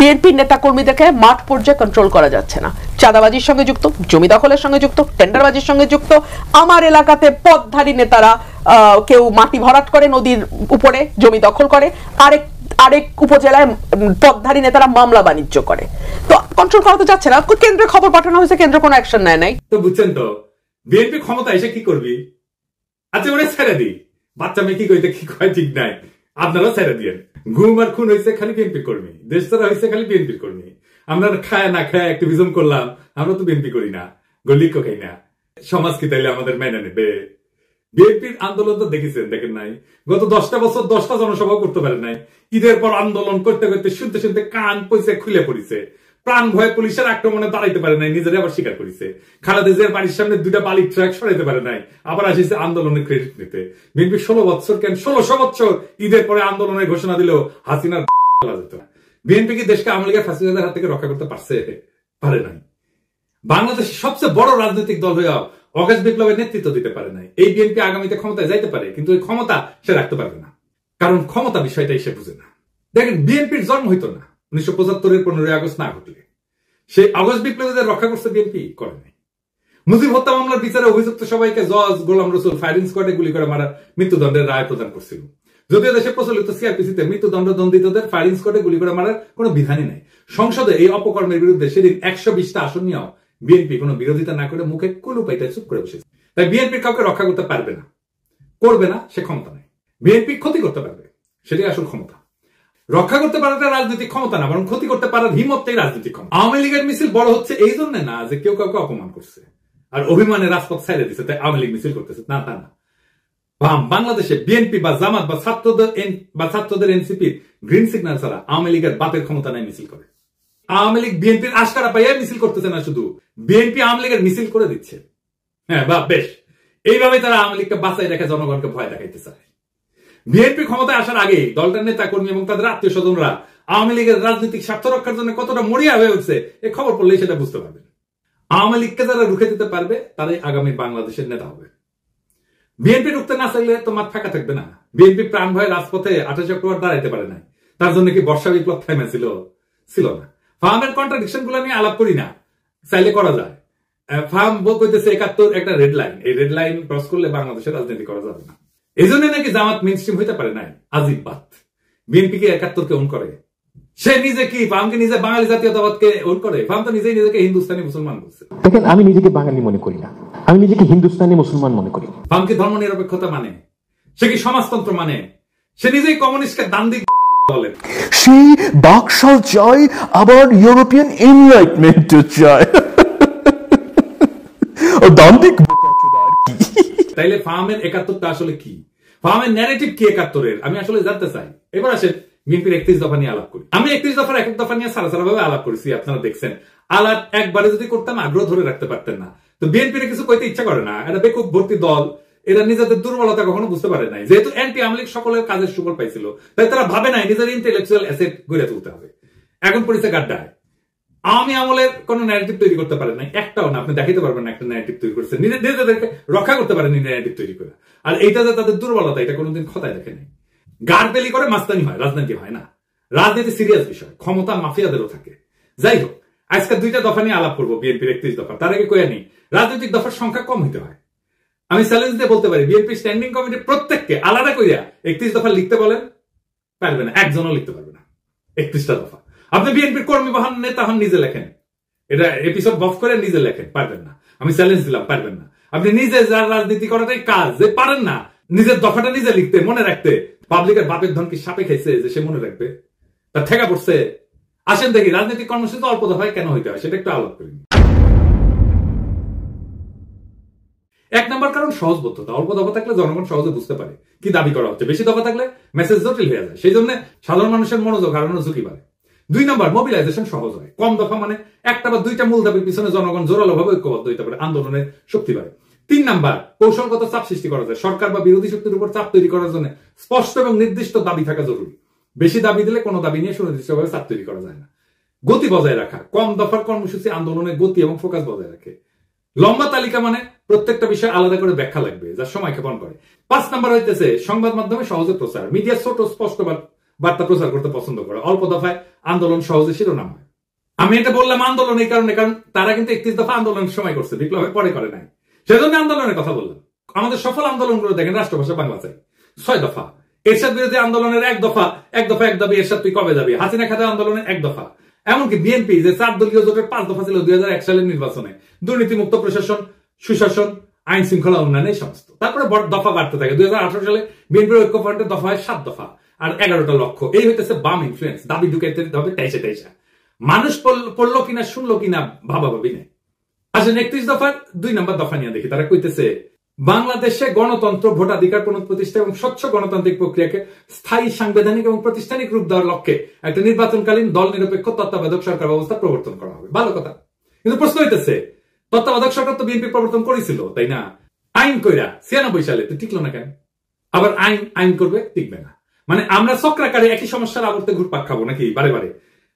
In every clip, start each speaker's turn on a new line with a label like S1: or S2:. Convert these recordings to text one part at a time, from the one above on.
S1: বিএনপির নেতা কর্মীদেরকে মাঠ পর্যায়ে কন্ট্রোল করা যাচ্ছে না। চাঁদাবাজির সঙ্গে যুক্ত, জমি দখলের সঙ্গে যুক্ত, টেন্ডারবাজির সঙ্গে যুক্ত। আমার এলাকাতে পথধারী নেতারা কেউ মাটি ভরাট করে নদীর উপরে, জমি দখল করে, আরেক উপজেলায় পথধারী নেতারা মামলা বাণিজ্য করে। তো কন্ট্রোল করা তো যাচ্ছে না। কেন্দ্রে খবর পাঠানো হয়েছে, কেন্দ্র কোনো অ্যাকশন নেয় নাই।
S2: তো বুঝছেন তো, বিএনপি ক্ষমতা এসে কি করবি? আচ্ছা ওরা ছেড়ে দিই, বাচ্চা মেয়ে কি কইতে কি কয় ঠিক নাই, আপনারাও ছেড়ে দিয়েন। ঘুম আর খুন হয়েছে খালি বিএনপি কর্মী, দেশ ছাড়া হয়েছে খালি বিএনপি কর্মী। আমরা খায় না খায় অ্যাক্টিভিজম করলাম, আমরা তো বিএনপি করি না, গলিকো খাই না। সমাজ কি তাইলে আমাদের মেনে নেবে? বিএনপির আন্দোলন তো দেখেন নাই, গত 10টা বছর 10টা জনসভা করতে পারে নাই। ঈদের পর আন্দোলন করতে করতে শুনতে শুনতে কান পয়সা খুলে পড়িছে, প্রাণ ভয়ে পুলিশের আক্রমণে দাঁড়াইতে পারে নাই, নিজেরা আবার স্বীকার করেছে। খালেদা জিয়ার বাড়ির সামনে 2টা বালির ট্রাক সরাইতে পারে নাই, আবার আসিছে আন্দোলনের ক্রেডিট নিতে। বিএনপি 16 বছর কেন 1600 বছর ঈদের পরে আন্দোলনের ঘোষণা দিলেও হাসিনার যেত না। বিএনপি কি দেশকে আওয়ামী লীগের ফাঁসিবাদের হাত থেকে রক্ষা করতে পারছে? পারে নাই। বাংলাদেশের সবচেয়ে বড় রাজনৈতিক দল হয়ে অগাস্ট বিপ্লবের নেতৃত্ব দিতে পারে নাই। এই বিএনপি আগামীতে ক্ষমতায় যাইতে পারে, কিন্তু ওই ক্ষমতা সে রাখতে পারবে না, কারণ ক্ষমতা বিষয়টাই সে বুঝে না। দেখেন, বিএনপির জন্ম হইতো না 1975-এর 15ই আগস্ট না ঘটলে। সেই আগস্ট বিপ্লবীদের রক্ষা করছে বিএনপি? করে নাই। মুজিব হত্যা মামলার বিচারে অভিযুক্ত সবাইকে জজ গোলাম রসুল ফায়ারিং স্কোয়াডে গুলি করে মারা মৃত্যুদণ্ডের রায় প্রদান করছিল। যদিও দেশে প্রচলিত সিআরপিসিতে মৃত্যুদণ্ড দণ্ডিতদের ফায়ারিং স্কোয়াডে গুলি করে মারার কোনো বিধানই নাই। সংসদে এই অপকর্মের বিরুদ্ধে সেদিন 120টা আসন নিয়েও বিএনপি কোনো বিরোধিতা না করে মুখে কুলু পাইটা চুপ করে বসেছে। তাই বিএনপির কাউকে রক্ষা করতে পারবে না, করবে না, সে ক্ষমতা নেই। বিএনপি ক্ষতি করতে পারবে, সেটাই আসল ক্ষমতা। রক্ষা করতে পারাটা রাজনৈতিক ক্ষমতা না, বরং ক্ষতি করতে পারার হিম্মতটাই রাজনৈতিক ক্ষমতা। আওয়ামী লীগের মিছিল বড় হচ্ছে এই জন্য না যে কেউ কাউকে অপমান করছে আর অভিমানের রাজপথ ছেড়ে দিচ্ছে তাই আওয়ামী লীগ মিছিল করতেছে, না তা না। বাংলাদেশে বিএনপি বা জামাত বা ছাত্রদের এনসিপির গ্রিন সিগন্যাল ছাড়া আওয়ামী লীগের বাতের ক্ষমতা নাই মিছিল করে। আওয়ামী লীগ বিএনপির আশকারা পাইয়া মিছিল করতেছে না, শুধু বিএনপি আওয়ামী লীগের মিছিল করে দিচ্ছে। হ্যাঁ বা বেশ, এইভাবে তারা আওয়ামী লীগকে বাঁচাই রেখে জনগণকে ভয় দেখাইতে চায়। বিএনপি ক্ষমতায় আসার আগে দলটার নেতা কর্মী এবং তাদের আত্মীয় স্বজনরা আওয়ামী লীগের রাজনৈতিক স্বার্থ রক্ষার জন্য কতটা মরিয়া হয়ে উঠছে এই খবর পড়লেই সেটা বুঝতে পারবেন। আওয়ামী লীগকে যারা রুখে দিতে পারবে তারাই আগামী বাংলাদেশের নেতা হবে। বিএনপি রুখতে না চাইলে তো মাঠ ফাঁকা থাকবে না। বিএনপি প্রাণ ভয়ে রাজপথে 28 অক্টোবর দাঁড়াইতে পারে নাই, তার জন্য কি বর্ষা বিপ্লব থামেছিল? ছিল না। ফার্মের কন্ট্রাডিকশন গুলো আমি আলাপ করি না, চাইলে করা যায়। ফার্ম বলতেছে 71 একটা রেড লাইন, এই রেড লাইন ক্রস করলে বাংলাদেশের রাজনীতি করা যাবে না। এই জন্য নাকি জামাত মেইনস্ট্রিম হইতে পারে নাই। আজিব Baat. BNP K 71 K on করে? সে নিজে কি ফার্মকে নিজে বাঙালি জাতীয়তাবাদকে ওন করে? ফার্ম তো নিজেই নিজেকে হিন্দুস্তানি মুসলমান বলছে।
S3: দেখেন, আমি নিজেকে বাঙালি মনে করি না, আমি নিজেকে হিন্দুস্তানি মুসলমান মনে করি।
S2: ফার্ম কি ধর্ম নিরপেক্ষতা মানে? সে কি সমাজতন্ত্র মানে? সে নিজেই কমিউনিস্টকে দান্দিক বলে।
S4: সেই বাকশাল চাই, আবার ইউরোপিয়ান এনলাইটমেন্ট চাই। দান্দিক
S2: তাইলে ফার্মের 71টা আসলে কি? ফার্মের ন্যারেটিভ কি 71-এর? আমি আসলে জানতে চাই। এবার আসেন বিএনপির 31 দফা নিয়ে আলাপ করি। আমি 31 দফার এক দফা নিয়ে সারা ভাবে আলাপ করেছি, আপনারা দেখছেন। আলাপ একবারে যদি করতাম আগ্রহ ধরে রাখতে পারতেন না। তো বিএনপির কিছু কইতে ইচ্ছা করে না, এটা বেকুব ভর্তি দল, এরা নিজেদের দুর্বলতা কখনো বুঝতে পারে নাই। যেহেতু অ্যান্টি আওয়ামী লীগ সকলের কাজের সুফল পাইছিল, তাই তারা ভাবে নাই নিজের ইন্টেলেকচুয়াল অ্যাসেট গড়ে তুলতে হবে। এখন পরিচয় গাড্ডায় আওয়ামী আমলের কোন ন্যারেটিভ তৈরি করতে পারে নাই, একটাও না। আপনি দেখাইতে পারবেন না একটা ন্যারেটিভ তৈরি করছে, নিজেদেরকে রক্ষা করতে পারেনি ন্যারেটিভ তৈরি করে। আর এইটা যে তাদের দুর্বলতা, এটা কোনোদিন খতায় দেখে নাই। গারবেলি করে মাস্তানি হয়, রাজনীতি হয় না। রাজনীতি সিরিয়াস বিষয়, ক্ষমতা মাফিয়াদেরও থাকে। যাই হোক, আজকে 2টা দফা নিয়ে আলাপ করবো বিএনপির 31 দফা। তার আগে কয়ে নেই, রাজনৈতিক দফার সংখ্যা কম হইতে হয়। আমি চ্যালেঞ্জ দিয়ে বলতে পারি, বিএনপি স্ট্যান্ডিং কমিটির প্রত্যেককে আলাদা কইরা 31 দফা লিখতে বলেন, পারবে না, একজনও লিখতে পারবে না 31টা দফা। আপনি বিএনপির কর্মী বা নেতা হন, নিজে লেখেন, এটা এপিসোড বফ করে নিজে লেখেন, পারবেন না। আমি চ্যালেঞ্জ দিলাম, পারবেন না। আপনি নিজে যার রাজনীতি করাটাই কাজ, যে পারেন না নিজের দফাটা নিজে লিখতে, মনে রাখতে। পাবলিকের বাপের ধন কি সাপে খাইছে যে সে মনে রাখবে? তার ঠেকা পড়ছে। আসেন দেখি রাজনৈতিক কর্মসূচি অল্প দফায় কেন হইতে হয়, সেটা একটু আলাপ করি। 1 নম্বর কারণ সহজবোধ্যতা। অল্প দফা থাকলে জনগণ সহজে বুঝতে পারে কি দাবি করা হচ্ছে। বেশি দফা থাকলে মেসেজ জটিল হয়ে যায়, সেই জন্য সাধারণ মানুষের মনোযোগ হারানোর ঝুঁকি বাড়ে। 2 নম্বর, মোবিলাইজেশন সহজ হয়। কম দফা মানে একটা বা 2টা মূল দাবির পিছনে জনগণ জোরালো ভাবে ঐক্যবদ্ধ হইতে পারে, আন্দোলনের শক্তি বাড়ে। 3 নম্বর, কৌশলগত চাপ সৃষ্টি করা যায়। সরকার বা বিরোধী শক্তির উপর চাপ তৈরি করার জন্য স্পষ্ট এবং নির্দিষ্ট দাবি থাকা জরুরি। বেশি দাবি দিলে কোনো দাবি নিয়ে সুনির্দিষ্টভাবে চাপ তৈরি করা যায় না। গতি বজায় রাখা। কম দফার কর্মসূচি আন্দোলনের গতি এবং ফোকাস বজায় রাখে। লম্বা তালিকা মানে প্রত্যেকটা বিষয় আলাদা করে ব্যাখ্যা লাগবে, যা সময় ক্ষেপণ করে। 5 নম্বর হইতেছে সংবাদ মাধ্যমে সহজে প্রচার। মিডিয়া ছোট, স্পষ্ট বার্তা প্রচার করতে পছন্দ করে, অল্প দফায় আন্দোলন সহজে শিরোনাম হয়। আমি এটা বললাম আন্দোলন এই কারণে, কারণ তারা কিন্তু 31 দফা আন্দোলনের সময় করছে, বিপ্লবের পরে করে নাই, সেজন্য আন্দোলনের কথা বললাম। আমাদের সফল আন্দোলনগুলো দেখেন, রাষ্ট্রভাষা বাংলা চাই 6 দফা, এরশাদ বিরোধী আন্দোলনের 1 দফা, 1 দফা 1 দাবি, এরশাদ তুই কবে যাবি, হাসিনা খাতা আন্দোলনের 1 দফা, এমনকি বিএনপি যে 4 দলীয় জোটের 5 দফা ছিল 2001 সালের নির্বাচনে, দুর্নীতিমুক্ত প্রশাসন, সুশাসন, আইন শৃঙ্খলা উন্নয়ন, এই সমস্ত। তারপরে দফা বাড়তে থাকে। 2018 সালে বিএনপির ঐক্যফ্রন্টের দফা হয় 7 দফা আর 11টা লক্ষ্য। এই হইতেছে বাম ইনফ্লুয়েন্স, দাবি ঢুকাইতে হবে 23 মানুষ পড়লো কিনা শুনলো কিনা ভাবাভাবি নেই। আসলে 31 দফার 2 নম্বর দফা নিয়ে দেখি, তারা কইতেছে বাংলাদেশে গণতন্ত্র, ভোটাধিকার পুনঃপ্রতিষ্ঠা এবং স্বচ্ছ গণতান্ত্রিক প্রক্রিয়াকে স্থায়ী, সাংবিধানিক এবং প্রাতিষ্ঠানিক রূপ দেওয়ার লক্ষ্যে একটা নির্বাচনকালীন দল নিরপেক্ষ তত্ত্বাবধায়ক সরকার ব্যবস্থা প্রবর্তন করা হবে। ভালো কথা, কিন্তু প্রশ্ন হইতেছে তত্ত্বাবধায়ক সরকার তো বিএনপি প্রবর্তন করেছিল, তাই না? আইন কইরা 96 সালে তো টিকলো না কেন? আবার আইন করবে, টিকবে না। মানে আমরা চক্রাকারে একই সমস্যার আবর্তে ঘুরপাক খাবো নাকি বারে বারে?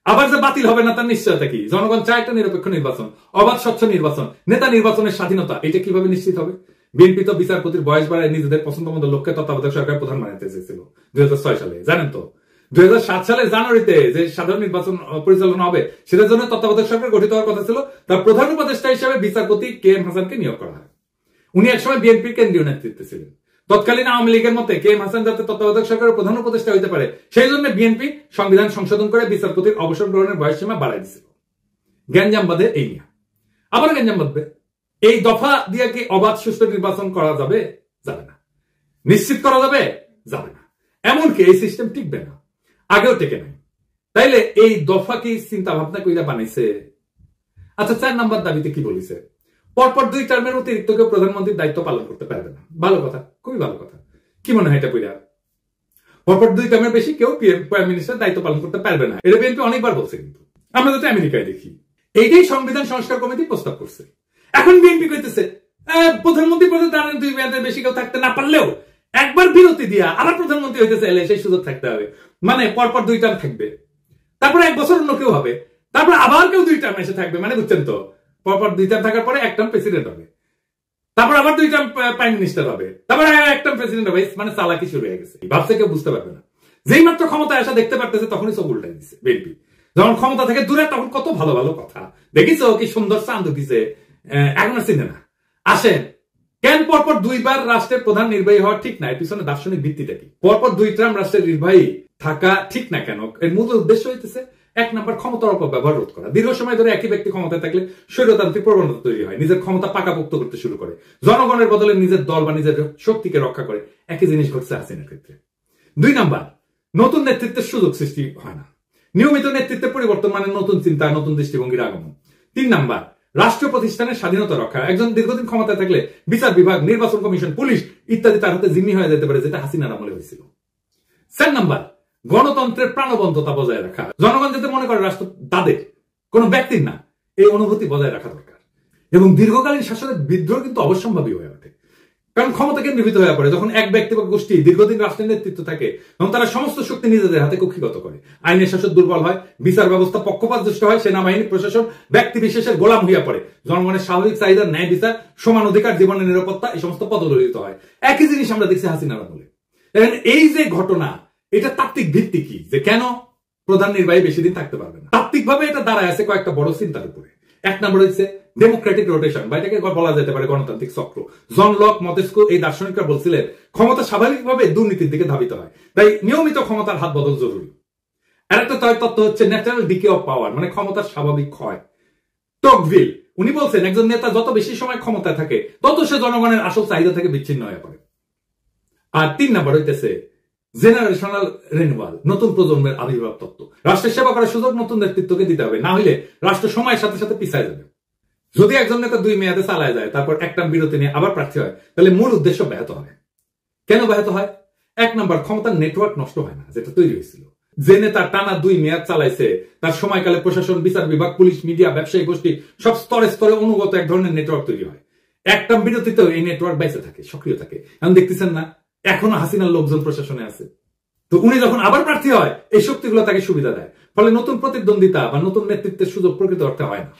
S2: আবার যে বাতিল হবে না তার নিশ্চয়তা কি? জনগণ চায় একটা নিরপেক্ষ নির্বাচন, অবাধ স্বচ্ছ নির্বাচন, নেতা নির্বাচনের স্বাধীনতা, এটা কিভাবে নিশ্চিত হবে? বিএনপি তো বিচারপতির বয়স বাড়ায় নিজেদের পছন্দ মতো লোককে তত্ত্বাবধায়ক সরকার প্রধান বানাতে চেয়েছিল 2006 সালে, জানেন তো? 2007 সালের জানুয়ারিতে যে সাধারণ নির্বাচন পরিচালনা হবে সেটার জন্য তত্ত্বাবধায়ক সরকার গঠিত হওয়ার কথা ছিল। তার প্রধান উপদেষ্টা হিসেবে বিচারপতি KM হাসানকে নিয়োগ করা হয়। উনি একসময় বিএনপির কেন্দ্রীয় নেতৃত্বে ছিলেন। তৎকালীন আওয়ামী লীগের মতে KM হাসান যাতে তত্ত্বাবধায়ক সরকারের প্রধান উপদেষ্টা হইতে পারে সেই জন্য বিএনপি সংবিধান সংশোধন করে বিচারপতির অবসর গ্রহণের বয়সসীমা বাড়াই দিয়েছিল। গ্যাঞ্জাম বাঁধে এই নিয়ে, আবার গ্যাঞ্জাম বাঁধবে। এই দফা দিয়ে কি অবাধ সুষ্ঠু নির্বাচন করা যাবে? যাবে না। নিশ্চিত করা যাবে? যাবে না। এমনকি এই সিস্টেম টিকবে না, আগেও টেকে নাই। তাইলে এই দফা কি চিন্তা ভাবনা কইরা বানাইছে? আচ্ছা, 4 নম্বর দাবিতে কি বলিছে? পরপর 2 টার্মের অতিরিক্ত কেউ প্রধানমন্ত্রীর দায়িত্ব পালন করতে পারবে না। ভালো কথা, খুবই ভালো কথা। কি মনে হয় এটা কইরা? পরপর 2 টার্মের বেশি কেউ প্রাইম মিনিস্টার দায়িত্ব পালন করতে পারবে না। এটা বিএনপি অনেকবার বলছে, কিন্তু আমরা যাতে আমেরিকায় দেখি এইটাই সংবিধান সংস্কার কমিটি প্রস্তাব করছে। এখন বিএনপি কইতেছে প্রধানমন্ত্রী পদে দাঁড়ান 2 মেয়াদের বেশি কেউ থাকতে না পারলেও একবার বিরতি দিয়া আবার প্রধানমন্ত্রী হইতে চাইলে সেই সুযোগ থাকতে হবে। মানে পরপর 2 টার্ম থাকবে, তারপরে 1 বছর অন্য কেউ হবে, তারপরে আবার কেউ 2 টার্ম এসে থাকবে। মানে বুঝছেন তো, পরপর 2 টার্ম থাকার পরে 1 টার্ম প্রেসিডেন্ট হবে, তারপর আবার 2 টার্ম প্রাইম মিনিস্টার হবে, তারপরে 1 টার্ম প্রেসিডেন্ট হবে। মানে চালাকি শুরু হয়ে গেছে, ভাবছে কেউ বুঝতে পারবে না। যেই মাত্র ক্ষমতায় আসা দেখতে পারতেছে তখনই সব উল্টাই দিচ্ছে বিএনপি। যখন ক্ষমতা থেকে দূরে তখন কত ভালো ভালো কথা দেখিছো, কি সুন্দর চাঁদ দিছে, এখন আর চিনে না। আসেন, কেন পরপর 2 বার রাষ্ট্রের প্রধান নির্বাহী হওয়া ঠিক না? এর পিছনে দার্শনিক ভিত্তিটা কি? পরপর 2 টার্ম রাষ্ট্রের নির্বাহী থাকা ঠিক না কেন? এর মূল উদ্দেশ্য হইতেছে 1 নম্বর ক্ষমতার অপব্যবহার রোধ করা। দীর্ঘ সময় ধরে একই ব্যক্তি ক্ষমতায় থাকলে স্বৈরতান্ত্রিক প্রবণতা তৈরি হয়, নিজের ক্ষমতা পাকাপোক্ত করতে শুরু করে, জনগণের বদলে নিজের দল বা নিজের শক্তিকে রক্ষা করে। একই জিনিস ঘটছে হাসিনার ক্ষেত্রে। 2 নম্বর, নতুন নেতৃত্বের সুযোগ সৃষ্টি হয় না। নিয়মিত নেতৃত্বের পরিবর্তন মানে নতুন চিন্তা, নতুন দৃষ্টিভঙ্গির আগমন। 3 নম্বর, রাষ্ট্র প্রতিষ্ঠানের স্বাধীনতা রক্ষা। একজন দীর্ঘদিন ক্ষমতায় থাকলে বিচার বিভাগ, নির্বাচন কমিশন, পুলিশ ইত্যাদি তার হাতে জিম্মি হয়ে যেতে পারে, যেটা হাসিনার আমলে হয়েছিল। 4 নম্বর, গণতন্ত্রের প্রাণবন্ততা বজায় রাখা। জনগণ যাতে মনে করে রাষ্ট্র তাদের, কোন ব্যক্তির না, এই অনুভূতি বজায় রাখা দরকার। এবং দীর্ঘকালীন শাসনের বিদ্রোহ কিন্তু অবশ্যম্ভাবী হয়ে ওঠে, কারণ ক্ষমতা কেন্দ্রীভূত হয়ে পড়ে। যখন এক ব্যক্তি বা গোষ্ঠী দীর্ঘদিন রাষ্ট্রের নেতৃত্ব থাকে তখন তারা সমস্ত শক্তি নিজেদের হাতে কক্ষিগত করে, আইনের শাসন দুর্বল হয়, বিচার ব্যবস্থা পক্ষপাতদুষ্ট হয়, সেনাবাহিনী প্রশাসন ব্যক্তি বিশেষের গোলাম হইয়া পড়ে, জনগণের স্বাভাবিক চাহিদা, ন্যায় বিচার, সমান অধিকার, জীবনের নিরাপত্তা এই সমস্ত পদদলিত হয়। একই জিনিস আমরা দেখছি হাসিনার আমলে। এই যে ঘটনা, এটা তাত্ত্বিক ভিত্তি কি যে কেন প্রধান নির্বাহী বেশি দিন থাকতে পারবে না? তাত্ত্বিক ভাবে এটা দাঁড়ায় আছে কয়েকটা বড় চিন্তার উপরে। 1 নম্বর হচ্ছে ডেমোক্রেটিক রোটেশন, বা এটাকে বলা যেতে পারে গণতান্ত্রিক চক্র। জন লক, মন্তেস্কু এই দার্শনিকরা বলছিলেন ক্ষমতা স্বাভাবিকভাবে দুর্নীতির দিকে ধাবিত হয়, তাই নিয়মিত ক্ষমতার হাত বদল জরুরি। আরেকটা তত্ত্ব হচ্ছে ন্যাচারাল ডিকে অফ পাওয়ার, মানে ক্ষমতার স্বাভাবিক ক্ষয়। টকভিল উনি বলছেন একজন নেতা যত বেশি সময় ক্ষমতায় থাকে তত সে জনগণের আসল চাহিদা থেকে বিচ্ছিন্ন হয়ে পড়ে। আর 3 নম্বর হইতেছে জেনারেশনাল রিনিউয়াল, নতুন প্রজন্মের আবির্ভাব তত্ত্ব। রাষ্ট্রের সেবা করার সুযোগ নতুন নেতৃত্বকে দিতে হবে, না হলে রাষ্ট্র সময়ের সাথে সাথে পিছায় যাবে। যদি একজন নেতা 2 মেয়াদে চালায় যায়, তারপর 1 টার্ম বিরতি নিয়ে আবার প্রার্থী হয়, তাহলে মূল উদ্দেশ্য ব্যাহত হয়। কেন ব্যাহত হয়? 1 নম্বর, ক্ষমতার নেটওয়ার্ক নষ্ট হয় না, যেটা তৈরি হয়েছিল। যে নেতা টানা 2 মেয়াদ চালাইছে তার সময়কালে প্রশাসন, বিচার বিভাগ, পুলিশ, মিডিয়া, ব্যবসায়ী গোষ্ঠী সব স্তরে স্তরে অনুগত এক ধরনের নেটওয়ার্ক তৈরি হয়। 1 টার্ম বিরতিতেও এই নেটওয়ার্ক বেঁচে থাকে, সক্রিয় থাকে। এখন দেখতেছেন না, এখনো হাসিনার লোকজন প্রশাসনে আছে। তো উনি যখন আবার প্রার্থী হয় এই শক্তিগুলো তাকে সুবিধা দেয়, ফলে নতুন প্রতিদ্বন্দ্বিতা বা নতুন নেতৃত্বের সুযোগ প্রকৃত অর্থে হয় না।